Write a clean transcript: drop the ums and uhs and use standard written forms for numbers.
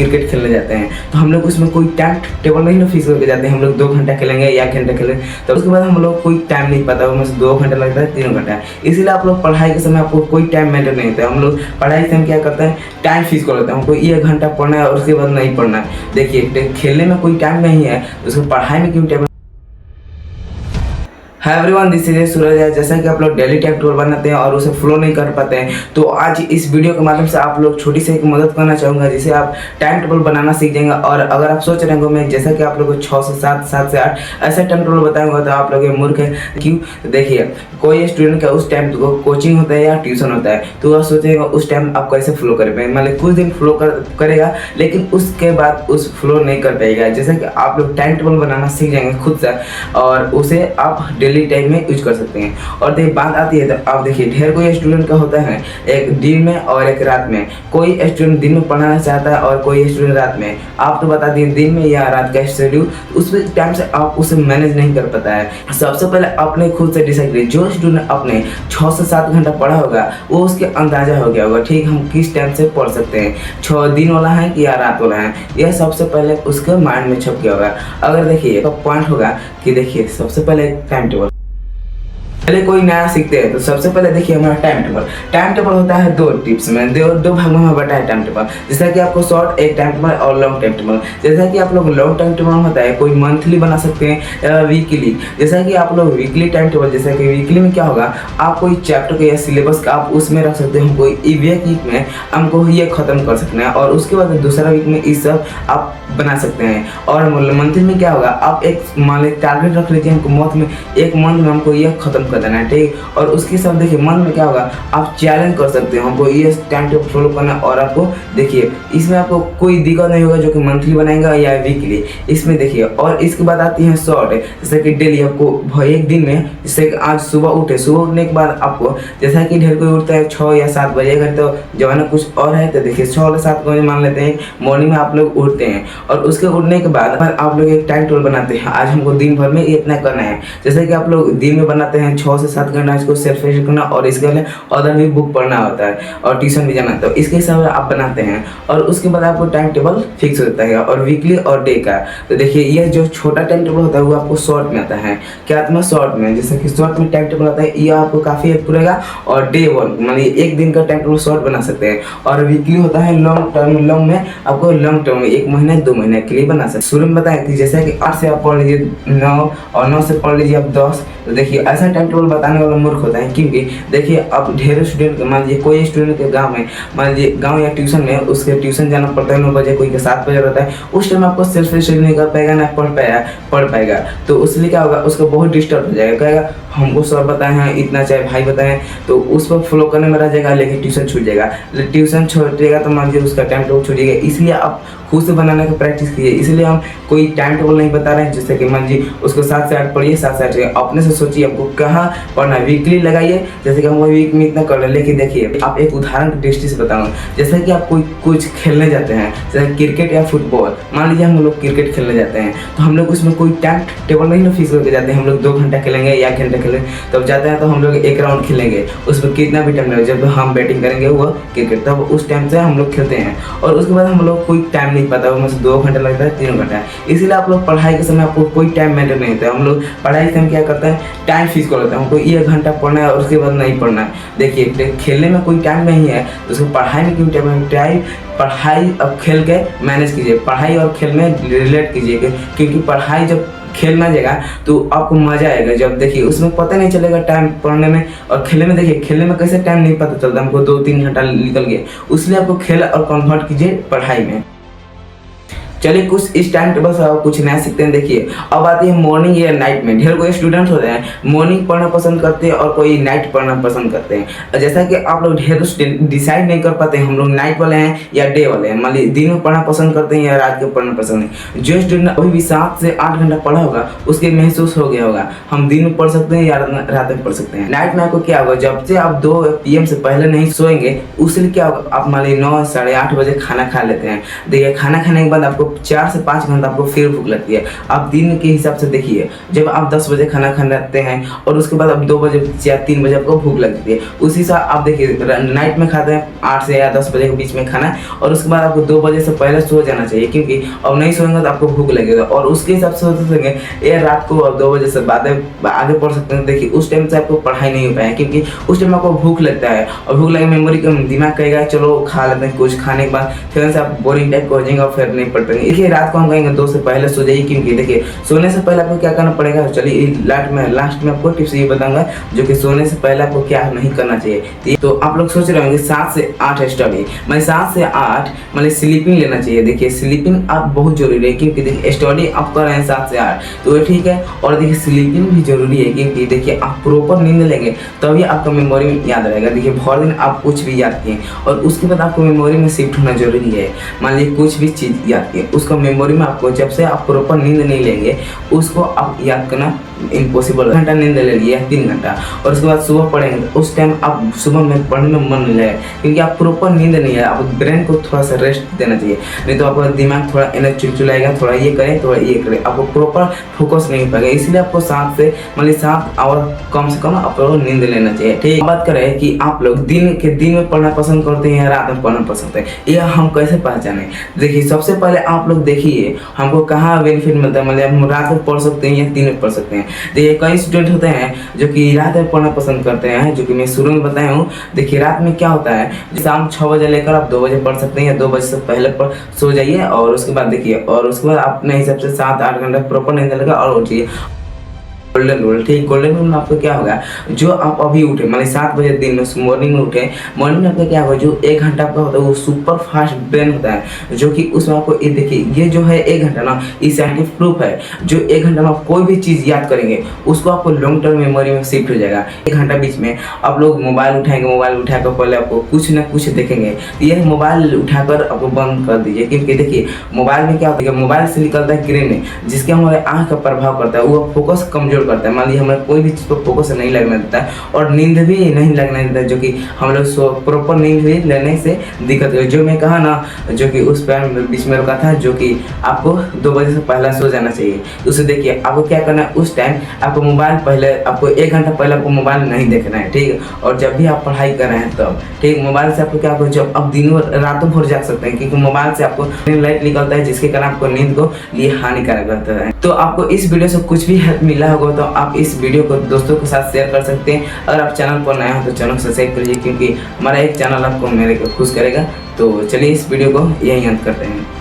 Cricket खेलने जाते हैं तो हम लोग उसमें कोई टाइम टेबल नहीं ना फिक्स करके जाते हैं। हम लोग 2 घंटा खेलेंगे या 1 घंटा खेलेंगे, तो उसके बाद हम लोग कोई टाइम नहीं पता, उसमें से 2 घंटा लगता है 3 घंटा। इसीलिए आप लोग पढ़ाई के समय आपको कोई टाइम मेंटेन नहीं होता है। हम लोग पढ़ाई से हम क्या करते हैं, टाइम फिक्स कर लेते हैं, हमको 1 घंटा पढ़ना है और उसके बाद नहीं पढ़ना है। देखिए खेलने में कोई टाइम नहीं है तो उसको पढ़ाई में क्यों time. Hi everyone, this is Suraj है। जैसा कि आप लोग डेली टाइम टेबल बनाते हैं और उसे फॉलो नहीं कर पाते हैं, तो आज इस वीडियो के माध्यम से आप लोग छोटी सी एक मदद करना चाहूँगा, जिससे आप टाइम टेबल बनाना सीख जाएंगे। और अगर आप सोच रहे हो मैं जैसा कि आप लोग को 6 से 7, 7 से 8 ऐसा टाइम टेबल बताऊंगा तो आप लोग ये मूर्ख है। क्यों? देखिए कोई स्टूडेंट का उस टाइम को कोचिंग होता है या ट्यूशन होता है, तो वह सोचेगा उस टाइम आप कैसे फ्लो कर पाएंगे। मतलब कुछ दिन फ्लो करेगा लेकिन उसके बाद उस फ्लो नहीं कर पाएगा। जैसा कि आप लोग टाइम टेबल बनाना सीख जाएंगे खुद से और उसे आप डेली टाइम में यूज कर सकते हैं। और देखिए बात आती है तो आप देखिए ढेर कोई स्टूडेंट का होता है, एक दिन में और एक रात में। कोई स्टूडेंट दिन में पढ़ाना चाहता है और कोई स्टूडेंट रात में। आप तो बता दिए दिन में या रात का शेड्यूल, उस टाइम से आप उसे मैनेज नहीं कर पाता है। सबसे पहले अपने खुद से डिसाइड करिए, जो स्टूडेंट अपने 6 से 7 घंटा पढ़ा होगा वो उसके अंदाजा हो गया होगा, ठीक हम किस टाइम से पढ़ सकते हैं, 6 दिन वाला है कि या रात वाला है, यह सबसे पहले उसके माइंड में छप गया होगा। अगर देखिए एक पॉइंट होगा कि देखिए सबसे पहले टाइम टेबल पहले कोई नया सीखते हैं तो सबसे पहले देखिए हमारा टाइम टेबल होता है 2 टिप्स में, दो भागों में बटा है टाइम टेबल। जैसा कि आपको शॉर्ट एक टाइम टेबल और लॉन्ग टाइम टेबल। जैसा कि आप लोग लॉन्ग टाइम टेबल होता है कोई मंथली बना सकते हैं या वीकली। जैसा कि आप लोग वीकली टाइम टेबल, जैसा कि वीकली में क्या होगा, आप कोई चैप्टर का या सिलेबस का आप उसमें रख सकते हैं। कोई वीक में हमको ये खत्म कर सकते हैं और उसके बाद दूसरा वीक में इस सब आप बना सकते हैं। और मंथली में क्या होगा, आप एक मान लीजिए टारगेट रख लीजिए, हमको एक मंथ में हमको ये खत्म कर देना है, ठीक। और उसके साथ देखिए मंथ में क्या होगा, आप चैलेंज कर सकते हो हमको ये टाइम टेबल फॉलो करना। और आपको देखिए इसमें आपको कोई दिक्कत नहीं होगा जो कि मंथली बनाएगा या वीकली, इसमें देखिए। और इसके बाद आती है शॉर्ट, जैसे कि डेली आपको एक दिन में, जैसे कि आज सुबह उठने के बाद आपको, जैसा कि ढेर कोई उठता है 6 या 7 बजे, अगर तो जमाना कुछ और है तो देखिए 6 या 7 बजे मान लेते हैं मॉर्निंग में आप लोग उठते हैं। और उसके उठने के बाद आप लोग एक टाइम टेबल बनाते हैं, आज हमको दिन भर में इतना करना है। जैसे कि आप लोग दिन में बनाते हैं 6 से 7 घंटा इसको सेल्फ स्टडी करना और इसके लिए अदर भी बुक पढ़ना होता है और ट्यूशन भी जाना, तो इसके हिसाब से आप बनाते हैं। और उसके बाद आपको टाइम टेबल फिक्स होता है और वीकली और डे का। तो देखिए ये जो छोटा टाइम टेबल होता है वो आपको शॉर्ट में आता है। क्या आता है शॉर्ट में, जैसे कि शॉर्ट में टाइम टेबल आता है, ये आपको काफी हेल्प करेगा। और डे 1 मानिए एक दिन का टाइम टेबल शॉर्ट बना सकते हैं। और वीकली होता है लॉन्ग टर्म, लॉन्ग में आपको लॉन्ग टर्म में 1 महीने 2 महीने के लिए बना सकते हैं। शुरू में बताएं कि जैसे कि 8 से आप पढ़ लीजिए 9 और 9 से पढ़ लीजिए आप 10। तो देखिए ऐसा टाइम टेबल बताने वाला मूर्ख होता है, क्योंकि देखिए अब ढेर स्टूडेंट, मान लीजिए कोई स्टूडेंट के गांव में, मान लीजिए गांव या ट्यूशन में उसके ट्यूशन जाना पड़ता है 9 बजे, कोई के 7 बजे रहता है, उस टाइम आपको सेल्फ स्टडी नहीं कर पाएगा, ना पढ़ पाएगा। तो इसलिए क्या होगा, उसको बहुत डिस्टर्ब हो जाएगा, कहेगा हमको सर बताए हैं इतना, चाहे भाई बताए, तो उस पर फॉलो करने में रह जाएगा, लेकिन ट्यूशन छूट जाएगा। ट्यूशन छूटेगा तो मान लीजिए उसका टाइम टेबल छूट जाएगा। इसलिए आप खुद से बनाने की प्रैक्टिस कीजिए। इसलिए हम कोई टाइम टेबल नहीं बता रहे हैं, जैसे कि मान लीजिए उसको 7 से 8 पढ़िए, 7 से 8 अपने से सोचिए आपको कहाँ पढ़ना है, वीकली लगाइए। जैसे कि हम वीक में इतना कर रहे हैं, लेकिन देखिए आप एक उदाहरण की दृष्टि से बताऊंगा। जैसे कि आप कुछ खेलने जाते हैं, जैसे क्रिकेट या फुटबॉल, मान लीजिए हम लोग क्रिकेट खेलने जाते हैं तो हम लोग उसमें कोई टाइम टेबल नहीं ना फिक्स करके जाते हैं। हम लोग 2 घंटा खेलेंगे या 1 घंटा खेलेंगे, तब जाते हैं तो हम लोग 1 राउंड खेलेंगे, उसमें कितना भी टाइम लगेगा, जब हम बैटिंग करेंगे वो क्रिकेट, तब उस टाइम से हम लोग खेलते हैं। और उसके बाद हम लोग कोई टाइम नहीं पता, उसमें से 2 घंटा लगता है 3 घंटा। इसीलिए आप लोग पढ़ाई के समय आपको कोई टाइम मेंटेन नहीं होता है। हम लोग पढ़ाई से हम क्या करते हैं, टाइम फिक्स कर लेते हैं, हमको 1 घंटा पढ़ना है और उसके बाद नहीं पढ़ना है। देखिए खेलने में कोई टाइम नहीं है तो उसको पढ़ाई में क्यों टाइम, पढ़ाई अब खेल के मैनेज कीजिए, पढ़ाई और खेल में रिलेट कीजिए, क्योंकि पढ़ाई जब खेल में जाएगा तो आपको मजा आएगा। जब देखिए उसमें पता नहीं चलेगा टाइम पढ़ने में, और खेलने में देखिए खेलने में कैसे टाइम नहीं पता चलता, हमको 2-3 घंटा निकल गया। इसलिए आपको खेल और कन्वर्ट कीजिए पढ़ाई में। चलिए कुछ इस टाइम टेबल से आप कुछ नया सीखते हैं। देखिए अब आती है मॉर्निंग या नाइट में। ढेर कोई स्टूडेंट होते हैं मॉर्निंग पढ़ना पसंद करते हैं और कोई नाइट पढ़ना पसंद करते हैं। जैसा कि आप लोग ढेर डिसाइड नहीं कर पाते हैं हम लोग नाइट वाले हैं या डे वाले हैं, मान लीजिए दिन में पढ़ना पसंद करते हैं या रात को पढ़ना पसंद है। जो स्टूडेंट अभी भी 7 से 8 घंटा पढ़ा होगा उसके महसूस हो गया होगा हम दिन में पढ़ सकते हैं या रात में पढ़ सकते हैं। नाइट में आपको क्या होगा, जब से आप 2 PM से पहले नहीं सोएंगे, उसलिए क्या होगा, आप मान लीजिए 9 साढ़े 8 बजे खाना खा लेते हैं। देखिए खाना खाने के बाद आपको आपको 4 से 5 घंटा आपको फिर भूख लगती है। आप दिन के हिसाब से देखिए, जब आप 10 बजे खाना खाते हैं और उसके बाद आप 2 बजे या 3 बजे आपको भूख लगती है, उसी से आप देखिए नाइट में खाते हैं 8 से या 10 बजे के बीच में खाना, और उसके बाद आपको 2 बजे से पहले सो जाना चाहिए, क्योंकि अब नहीं सोएंगे तो आपको भूख लगेगा और उसके हिसाब से सोचेंगे ये रात को 2 बजे से बाद आगे पढ़ सकते हैं। देखिए उस टाइम से आपको पढ़ाई नहीं हो पाए, क्योंकि उस टाइम आपको भूख लगता है और भूख लगे मेमोरी का दिमाग कहेगा चलो खा लेते हैं कुछ, खाने के बाद फिर से आप बोरिंग टाइप हो जाएंगे और फिर नहीं पढ़ पाएंगे। देखिए रात को हम कहेंगे 2 से पहले सो जाइए, क्योंकि देखिए सोने से पहले आपको क्या करना पड़ेगा। चलिए लास्ट में आपको टिप्स ये बताऊंगा जो कि सोने से पहले आपको क्या नहीं करना चाहिए। तो आप लोग सोच रहे होंगे 7 से 8 स्टडी, मैं 7 से 8 मतलब स्लीपिंग लेना चाहिए। देखिए स्लीपिंग आप बहुत जरूरी है, क्योंकि देखिए स्टडी आप कर रहे हैं 7 से 8 तो ये ठीक है, और देखिए स्लीपिंग भी जरूरी है, क्योंकि देखिए आप प्रॉपर नींद लेंगे तभी आपका मेमोरी में याद रहेगा। देखिए भर दिन आप कुछ भी याद किए और उसके बाद आपको मेमोरी में शिफ्ट होना जरूरी है। मान लीजिए कुछ भी चीज़ याद किए, उसका मेमोरी में आपको जब से आप प्रॉपर नींद नहीं लेंगे उसको आप याद करना इम्पॉसिबल। घंटा नींद ले लिए 3 घंटा और उसके बाद सुबह पढ़ेंगे तो उस टाइम आप सुबह में पढ़ने में मन नहीं लगेगा, क्योंकि आप प्रॉपर नींद नहीं है। आप ब्रेन को थोड़ा सा रेस्ट देना चाहिए, नहीं तो आपका दिमाग थोड़ा एनर्जी चिड़चिड़ाएगा, थोड़ा ये करें थोड़ा ये करें, आपको प्रॉपर फोकस नहीं हो पाएगा। इसलिए आपको 7 से मतलब 7 आवर कम से कम आपको नींद लेना चाहिए। ठीक, बात करें कि आप लोग दिन में पढ़ना पसंद करते हैं या रात में पढ़ना पसंद है, यह हम कैसे पहचाने। देखिए सबसे पहले आप लोग देखिए हमको कहाँ बेनिफिट मिलता है। मतलब हम रात में पढ़ सकते हैं या दिन में पढ़ सकते हैं। देखिए कई स्टूडेंट होते हैं जो कि रात में पढ़ना पसंद करते हैं, जो कि मैं शुरू में बताया हूँ। देखिए रात में क्या होता है, शाम 6 बजे लेकर आप 2 बजे पढ़ सकते हैं या 2 बजे से पहले सो जाइए, और उसके बाद देखिए और उसके बाद अपने हिसाब से 7-8 घंटा प्रॉपर नींद लेगा और उठिए। गोल्डन रूल, ठीक, गोल्डन रूल में आपको क्या होगा, जो आप अभी उठे मतलब 7 बजे दिन में मॉर्निंग में उठे, मॉर्निंग में आपका क्या होगा, जो 1 घंटा आपका होता है वो सुपर फास्ट ब्रेन होता है, जो कि उसमें आपको ये देखिए ये जो है 1 घंटा ना, ये साइंटिफिक प्रूफ है। जो 1 घंटा में आप कोई भी चीज़ याद करेंगे उसको आपको लॉन्ग टर्म मेमोरी में शिफ्ट हो जाएगा। 1 घंटा बीच में आप लोग मोबाइल उठाएंगे, मोबाइल उठाकर पहले आपको कुछ ना कुछ देखेंगे, ये मोबाइल उठाकर आपको बंद कर दीजिए, क्योंकि देखिए मोबाइल में क्या होता है, मोबाइल से निकलता है किरणें जिसके हमारे आँख का प्रभाव करता है, वो फोकस कमजोर करता है। मान लीजिए हमें कोई भी चीज़ पर फोकस नहीं लगने देता है और नींद भी नहीं लगने देता है, जो कि हम लोग प्रॉपर नींद भी लेने से दिक्कत है। जो मैं कहा ना, जो कि उस पर बीच में रुका था, जो कि आपको 2 बजे से पहले सो जाना चाहिए। उसे देखिए आपको क्या करना है, उस टाइम आपको मोबाइल पहले आपको 1 घंटा पहले आपको मोबाइल नहीं देखना है, ठीक है। और जब भी आप पढ़ाई कर रहे हैं तब ठीक, मोबाइल से आपको क्या करो, जब आप दिनों रातों भर जाग सकते हैं, क्योंकि मोबाइल से आपको लाइट निकलता है जिसके कारण आपको नींद को लिए हानिकारक रहता है। तो आपको इस वीडियो से कुछ भी हेल्प मिला होगा तो आप इस वीडियो को दोस्तों के साथ शेयर कर सकते हैं। अगर आप चैनल पर नए हो तो चैनल सब्सक्राइब करिए, क्योंकि हमारा एक चैनल आपको मेरे को खुश करेगा। तो चलिए इस वीडियो को यहीं अंत करते हैं।